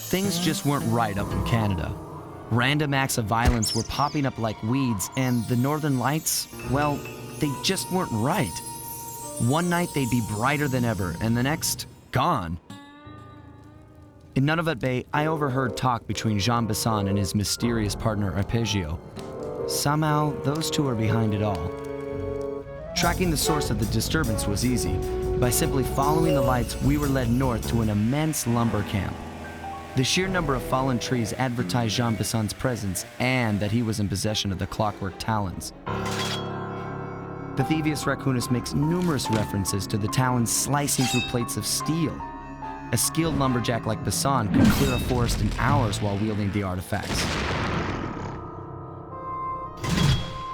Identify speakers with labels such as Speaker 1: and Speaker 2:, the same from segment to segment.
Speaker 1: Things just weren't right up in Canada. Random acts of violence were popping up like weeds, and the Northern Lights, well, they just weren't right. One night they'd be brighter than ever, and the next, gone. In Nunavut Bay, I overheard talk between Jean Bisson and his mysterious partner Arpeggio. Somehow, those two are behind it all. Tracking the source of the disturbance was easy. By simply following the lights, we were led north to an immense lumber camp. The sheer number of fallen trees advertised Jean Bisson's presence and that he was in possession of the clockwork talons. The Thieves Raccoonus makes numerous references to the talons slicing through plates of steel. A skilled lumberjack like Bisson could clear a forest in hours while wielding the artifacts.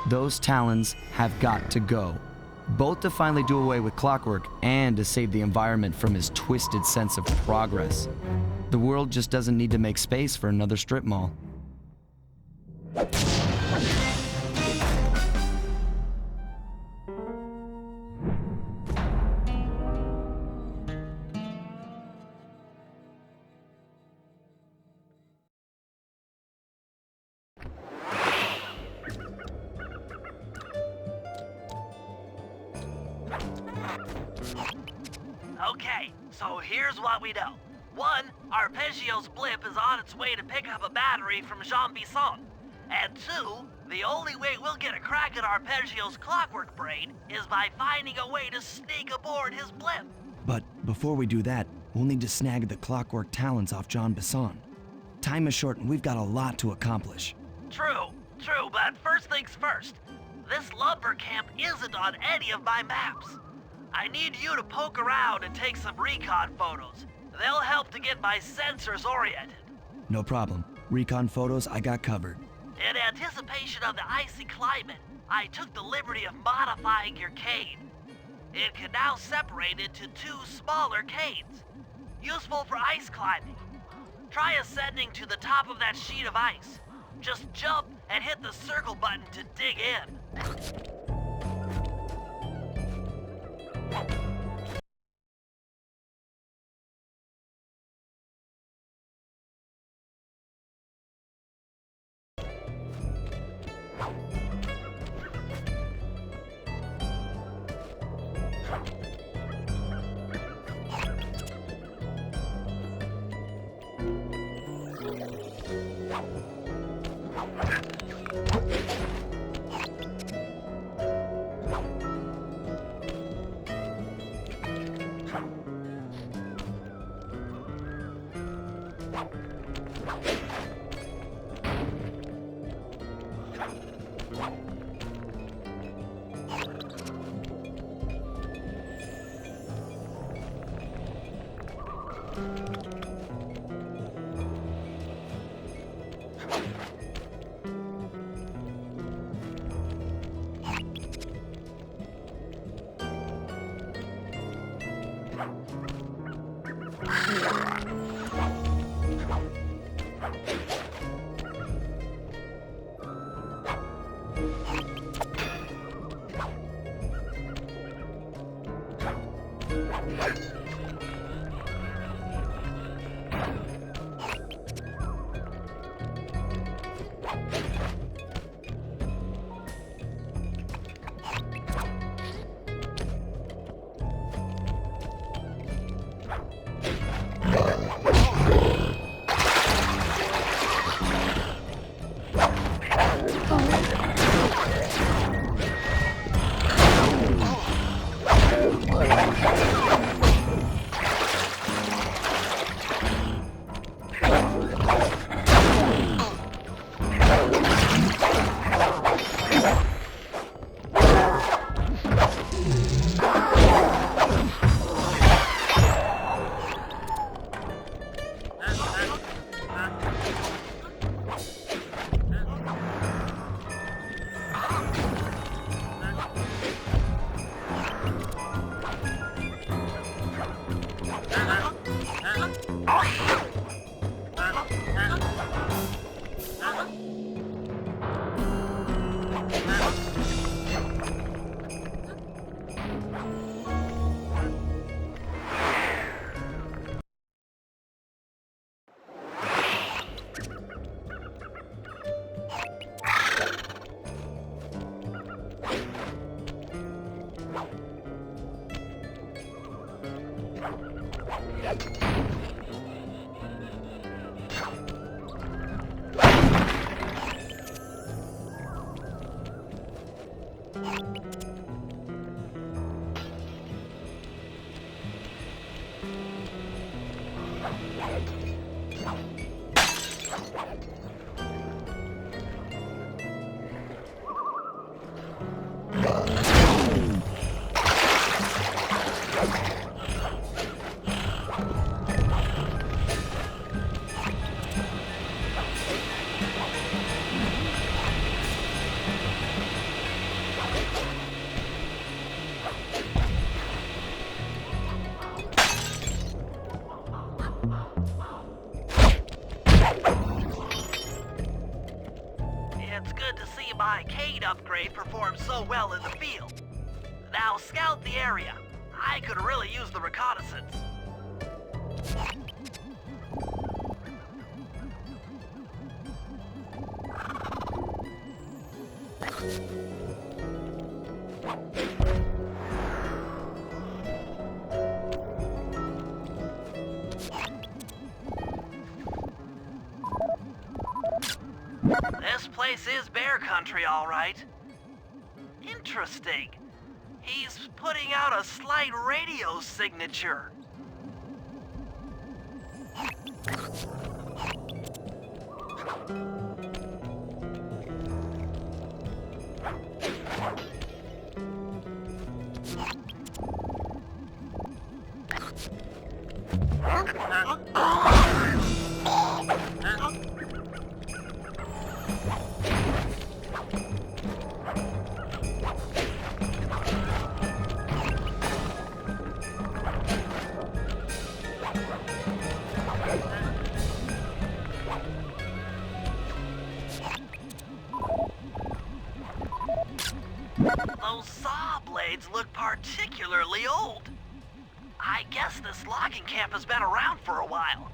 Speaker 1: Those talons have got to go, both to finally do away with clockwork and to save the environment from his twisted sense of progress. The world just doesn't need to make space for another strip mall.
Speaker 2: Okay, so here's what we know. 1, Arpeggio's blimp is on its way to pick up a battery from Jean Bisson. And 2, the only way we'll get a crack at Arpeggio's clockwork brain is by finding a way to sneak aboard his blimp.
Speaker 1: But before we do that, we'll need to snag the clockwork talons off Jean Bisson. Time is short and we've got a lot to accomplish.
Speaker 2: True, but first things first. This lumber camp isn't on any of my maps. I need you to poke around and take some recon photos. They'll help to get my sensors oriented.
Speaker 1: No problem. Recon photos I got covered.
Speaker 2: In anticipation of the icy climate, I took the liberty of modifying your cane. It can now separate into 2 smaller canes, useful for ice climbing. Try ascending to the top of that sheet of ice. Just jump and hit the circle button to dig in. my cane upgrade performed so well in the field. Now scout the area. I could really use the reconnaissance. This place is bear country, all right. Interesting. He's putting out a slight radio signature. Those saw blades look particularly old. I guess this logging camp has been around for a while.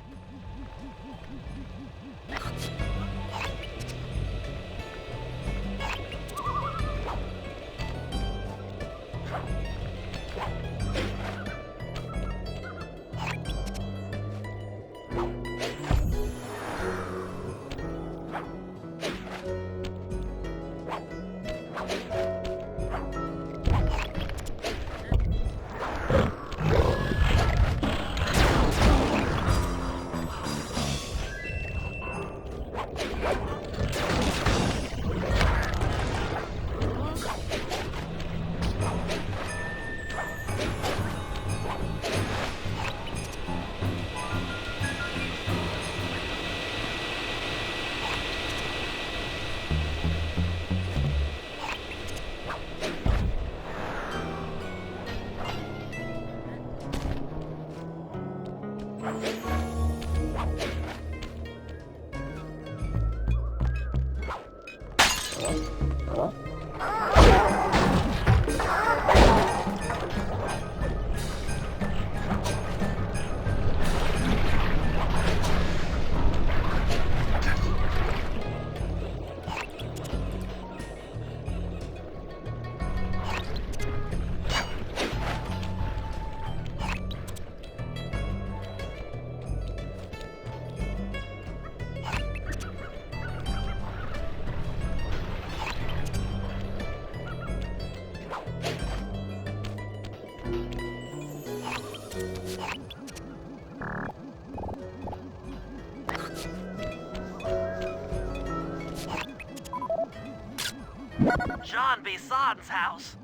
Speaker 2: John Bison's house.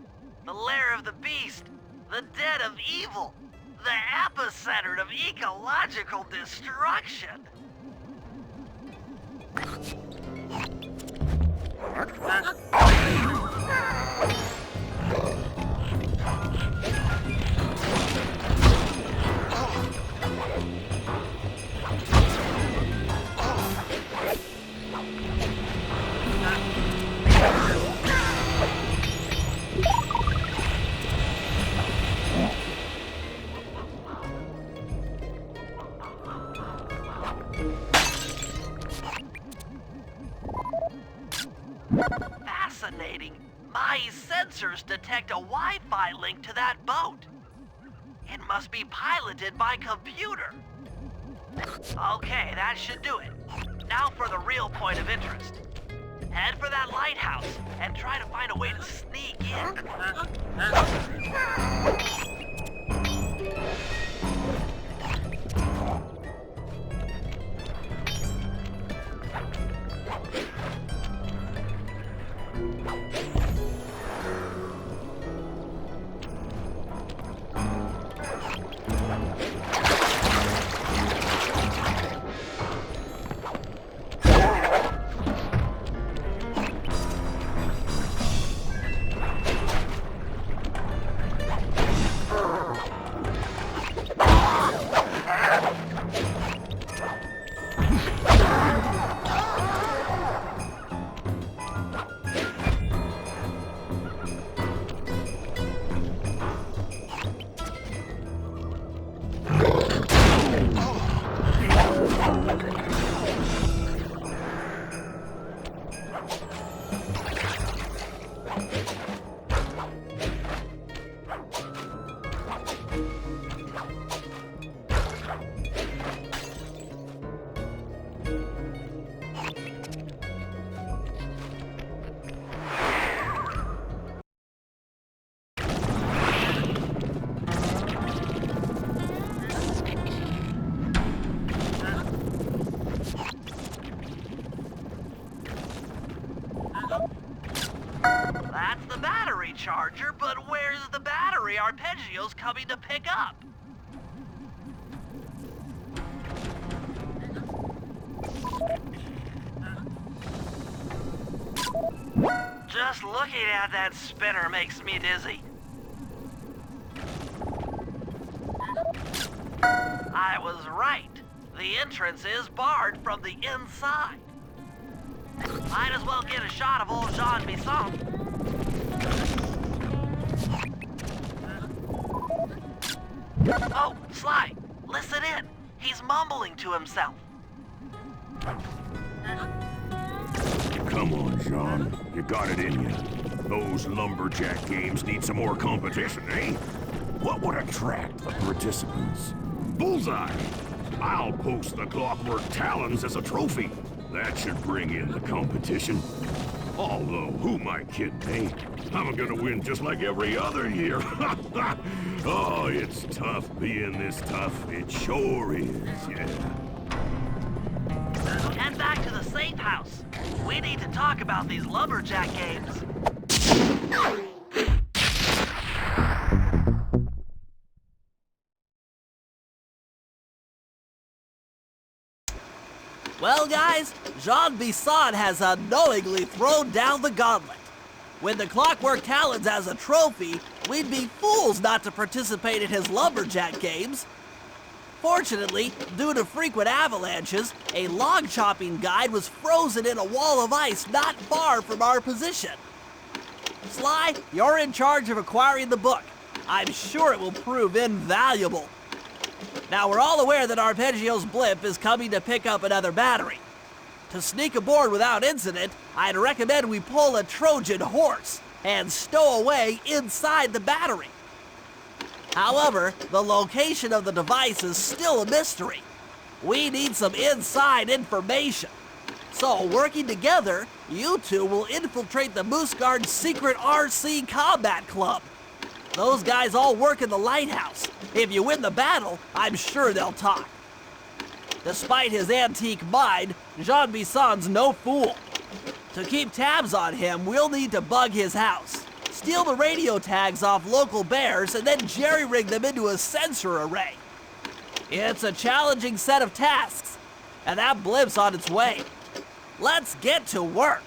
Speaker 2: The lair of the beast. The den of evil. The epicenter of ecological destruction. Fascinating. My sensors detect a Wi-Fi link to that boat. It must be piloted by computer. Okay, that should do it. Now for the real point of interest. Head for that lighthouse and try to find a way to sneak in. That's the battery charger, but where's the battery Arpeggio's coming to pick up? Just looking at that spinner makes me dizzy. I was right. The entrance is barred from the inside. Might as well get a shot of old Jean Bisson. Oh, Sly, listen in. He's mumbling to himself.
Speaker 3: Come on, Jean. You got it in you. Those lumberjack games need some more competition, eh? What would attract the participants? Bullseye! I'll post the Clockwork Talons as a trophy. That should bring in the competition. Although, who am I kidding, eh? I'm gonna win just like every other year. Oh, it's tough being this tough. It sure is, yeah.
Speaker 2: Head back to the safe house. We need to talk about these lumberjack games. Well, guys, Jean Bisson has unknowingly thrown down the gauntlet. With the Clockwork Talons as a trophy, we'd be fools not to participate in his lumberjack games. Fortunately, due to frequent avalanches, a log chopping guide was frozen in a wall of ice not far from our position. Sly, you're in charge of acquiring the book. I'm sure it will prove invaluable. Now, we're all aware that Arpeggio's blimp is coming to pick up another battery. To sneak aboard without incident, I'd recommend we pull a Trojan horse and stow away inside the battery. However, the location of the device is still a mystery. We need some inside information. So, working together, you two will infiltrate the Moose Guard's secret RC Combat Club. Those guys all work in the lighthouse. If you win the battle, I'm sure they'll talk. Despite his antique mind, Jean Bisson's no fool. To keep tabs on him, we'll need to bug his house, steal the radio tags off local bears, and then jerry-rig them into a sensor array. It's a challenging set of tasks, and that blimp's on its way. Let's get to work.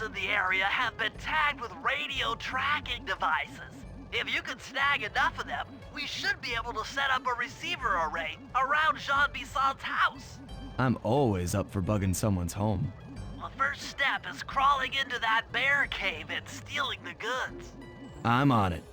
Speaker 2: In the area have been tagged with radio tracking devices. If you can snag enough of them, we should be able to set up a receiver array around Jean Bisson's house.
Speaker 1: I'm always up for bugging someone's home.
Speaker 2: The first step is crawling into that bear cave and stealing the goods.
Speaker 1: I'm on it.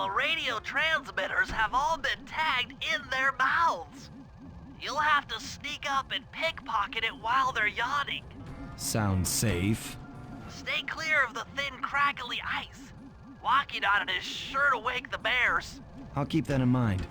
Speaker 2: The radio transmitters have all been tagged in their mouths. You'll have to sneak up and pickpocket it while they're yawning.
Speaker 1: Sounds safe.
Speaker 2: Stay clear of the thin, crackly ice. Walking on it is sure to wake the bears.
Speaker 1: I'll keep that in mind.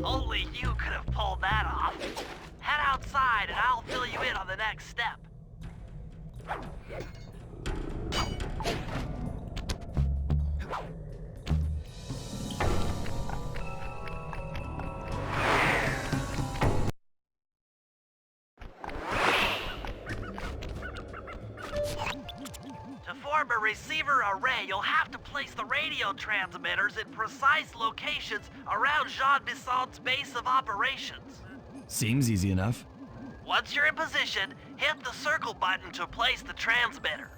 Speaker 2: Only you could have pulled that off. Head outside and I'll fill you in on the next step. To form a receiver array, you'll have to place the radio transmitters in precise locations around Jean Bissant's base of operations.
Speaker 1: Seems easy enough.
Speaker 2: Once you're in position, hit the circle button to place the transmitter.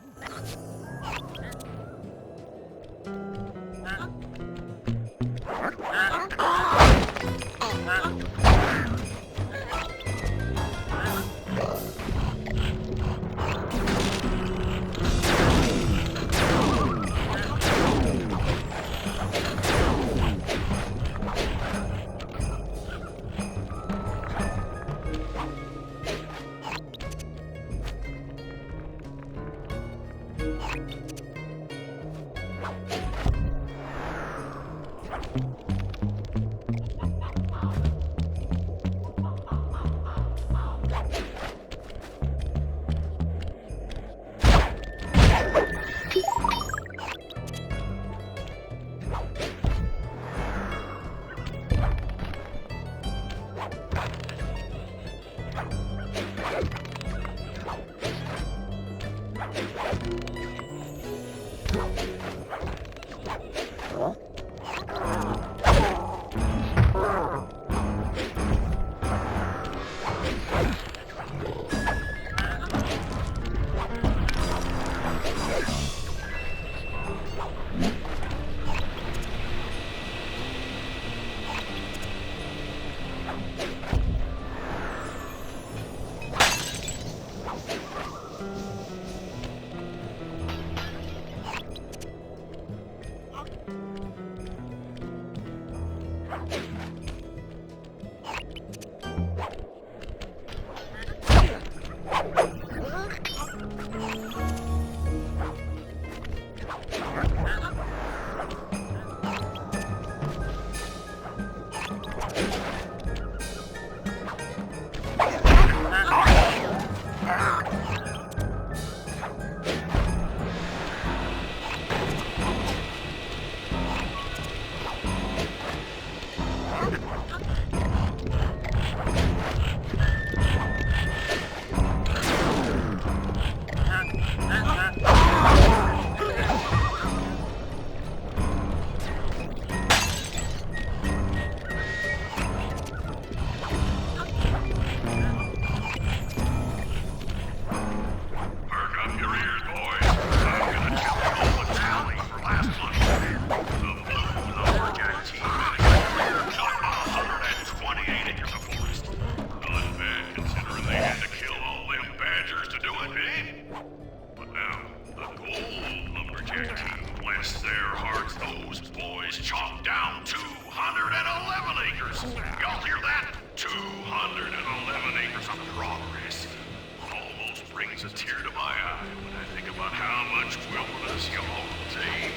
Speaker 3: brings a tear to my eye when I think about how much wilderness y'all take.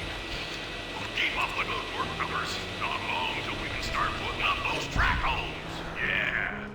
Speaker 3: Keep up the good work, fellas. Not long till we can start putting up those track homes. Yeah.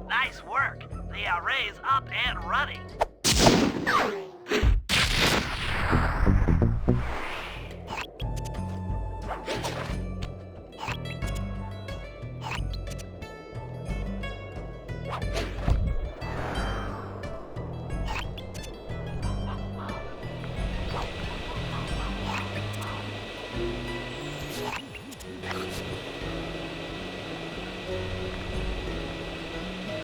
Speaker 2: Nice work. The array's up and running.